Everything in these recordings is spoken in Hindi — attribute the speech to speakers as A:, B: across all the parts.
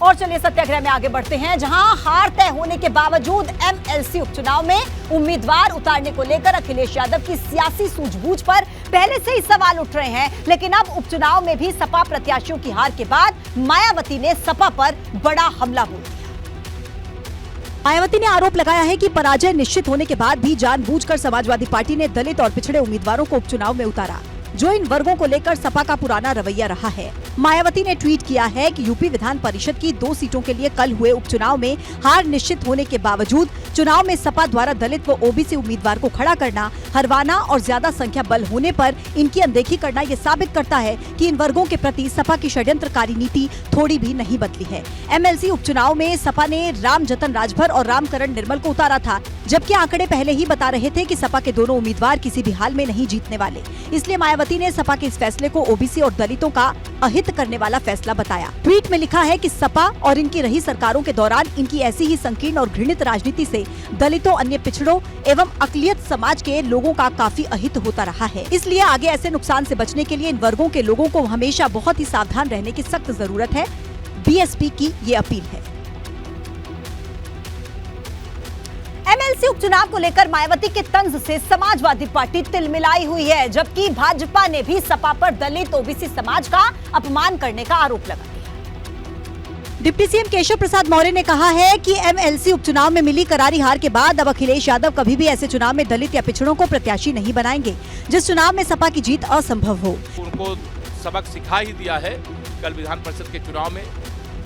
A: और चलिए सत्याग्रह में आगे बढ़ते हैं, जहां हार तय होने के बावजूद एमएलसी उपचुनाव में उम्मीदवार उतारने को लेकर अखिलेश यादव की सियासी सूझबूझ पर पहले से ही सवाल उठ रहे हैं। लेकिन अब उपचुनाव में भी सपा प्रत्याशियों की हार के बाद मायावती ने सपा पर बड़ा हमला बोल दिया। मायावती ने आरोप लगाया है कि पराजय निश्चित होने के बाद भी जानबूझकर समाजवादी पार्टी ने दलित और पिछड़े उम्मीदवारों को उपचुनाव में उतारा, जो इन वर्गों को लेकर सपा का पुराना रवैया रहा है। मायावती ने ट्वीट किया है कि यूपी विधान परिषद की 2 सीटों के लिए कल हुए उपचुनाव में हार निश्चित होने के बावजूद चुनाव में सपा द्वारा दलित व ओबीसी उम्मीदवार को खड़ा करना, हरवाना और ज्यादा संख्या बल होने पर इनकी अनदेखी करना ये साबित करता है कि इन वर्गों के प्रति सपा की षड्यंत्रकारी नीति थोड़ी भी नहीं बदली है। एमएलसी उपचुनाव में सपा ने राम जतन राजभर और रामकरण निर्मल को उतारा था, जबकि आंकड़े पहले ही बता रहे थे कि सपा के दोनों उम्मीदवार किसी भी हाल में नहीं जीतने वाले। इसलिए मायावती ने सपा के इस फैसले को ओबीसी और दलितों का अहित करने वाला फैसला बताया। ट्वीट में लिखा है कि सपा और इनकी रही सरकारों के दौरान इनकी ऐसी ही संकीर्ण और घृणित राजनीति से दलितों, अन्य पिछड़ों एवं अकलियत समाज के लोगों का काफी अहित होता रहा है। इसलिए आगे ऐसे नुकसान से बचने के लिए इन वर्गों के लोगों को हमेशा बहुत ही सावधान रहने की सख्त जरूरत है। बीएसपी की ये अपील है। एमएलसी उपचुनाव को लेकर मायावती के तंज से समाजवादी पार्टी तिलमिलाई हुई है, जबकि भाजपा ने भी सपा पर दलित ओबीसी समाज का अपमान करने का आरोप लगा दिया। डिप्टी सीएम केशव प्रसाद मौर्य ने कहा है कि एमएलसी उपचुनाव में मिली करारी हार के बाद अब अखिलेश यादव कभी भी ऐसे चुनाव में दलित या पिछड़ों को प्रत्याशी नहीं बनाएंगे जिस चुनाव में सपा की जीत असंभव हो।
B: उनको सबक सिखा ही दिया है। कल विधान परिषद के चुनाव में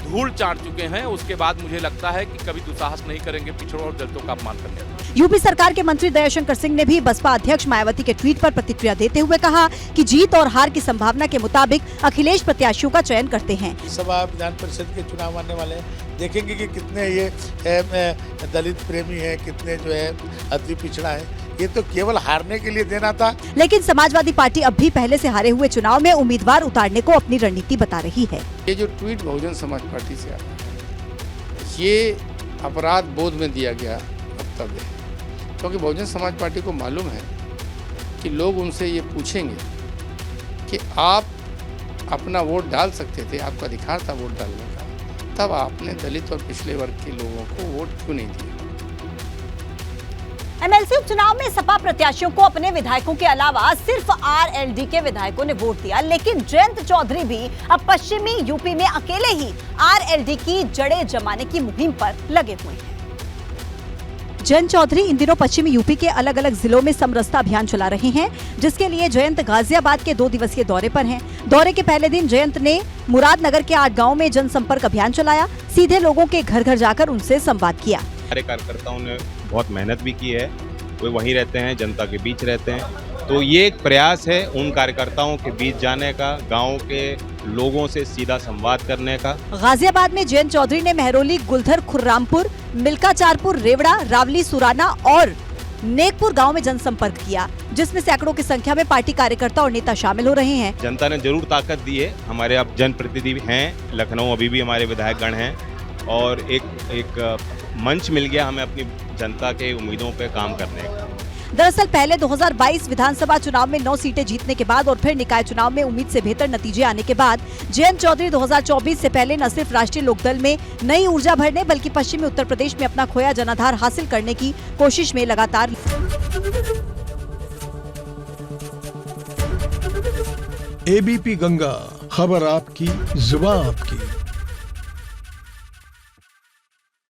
B: धूल चाट चुके हैं। उसके बाद मुझे लगता है कि कभी दुस्साहस नहीं करेंगे पिछड़ों और दलितों का अपमान करने का।
A: यूपी सरकार के मंत्री दयाशंकर सिंह ने भी बसपा अध्यक्ष मायावती के ट्वीट पर प्रतिक्रिया देते हुए कहा कि जीत और हार की संभावना के मुताबिक अखिलेश प्रत्याशियों का चयन करते हैं।
C: सभा विधान परिषद के चुनाव आने वाले हैं, देखेंगे कि कितने ये दलित प्रेमी है, कितने जो है अति पिछड़ा है। ये तो केवल हारने के लिए देना था।
A: लेकिन समाजवादी पार्टी अब भी पहले से हारे हुए चुनाव में उम्मीदवार उतारने को अपनी रणनीति बता रही है।
D: ये जो ट्वीट बहुजन समाज पार्टी से आता है, ये अपराध बोध में दिया गया वक्तव्य है, क्योंकि बहुजन समाज पार्टी को मालूम है कि लोग उनसे ये पूछेंगे कि आप अपना वोट डाल सकते थे, आपका अधिकार था वोट डालने का, तब आपने दलित और पिछड़े वर्ग के लोगों को वोट क्यों नहीं दिया।
A: एमएलसी उपचुनाव में सपा प्रत्याशियों को अपने विधायकों के अलावा सिर्फ आरएलडी के विधायकों ने वोट दिया, लेकिन जयंत चौधरी भी अब पश्चिमी यूपी में अकेले ही आरएलडी की जड़ें जमाने की मुहिम पर लगे हुए हैं। जयंत चौधरी इन दिनों पश्चिमी यूपी के अलग अलग जिलों में समरसता अभियान चला रहे हैं, जिसके लिए जयंत गाजियाबाद के 2 दिवसीय दौरे पर हैं। दौरे के पहले दिन जयंत ने मुरादनगर के 8 गाँव में जनसंपर्क अभियान चलाया, सीधे लोगों के घर घर जाकर उनसे संवाद किया।
E: हमारे कार्यकर्ताओं ने बहुत मेहनत भी की है, वे वहीं रहते हैं, जनता के बीच रहते हैं, तो ये एक प्रयास है उन कार्यकर्ताओं के बीच जाने का, गांव के लोगों से सीधा संवाद करने का।
A: गाजियाबाद में जयंत चौधरी ने मेहरौली, गुलधर, खुर्रामपुर, मिल्काचारपुर, रेवड़ा, रावली, सुराना और नेकपुर गांव में जनसंपर्क किया, जिसमें सैकड़ों की संख्या में पार्टी कार्यकर्ता और नेता शामिल हो रहे हैं।
E: जनता ने जरूर ताकत दी है। हमारे अब जनप्रतिनिधि हैं लखनऊ, अभी भी हमारे विधायक गण हैं, और एक मंच मिल गया हमें अपनी जनता के उम्मीदों पे काम करने का।
A: दरअसल पहले 2022 विधानसभा चुनाव में 9 सीटें जीतने के बाद और फिर निकाय चुनाव में उम्मीद से बेहतर नतीजे आने के बाद जयंत चौधरी 2024 से पहले न सिर्फ राष्ट्रीय लोकदल में नई ऊर्जा भरने बल्कि पश्चिमी उत्तर प्रदेश में अपना खोया जनाधार हासिल करने की कोशिश में लगातार।
F: एबीपी गंगा, खबर आपकी, जुबान आपकी।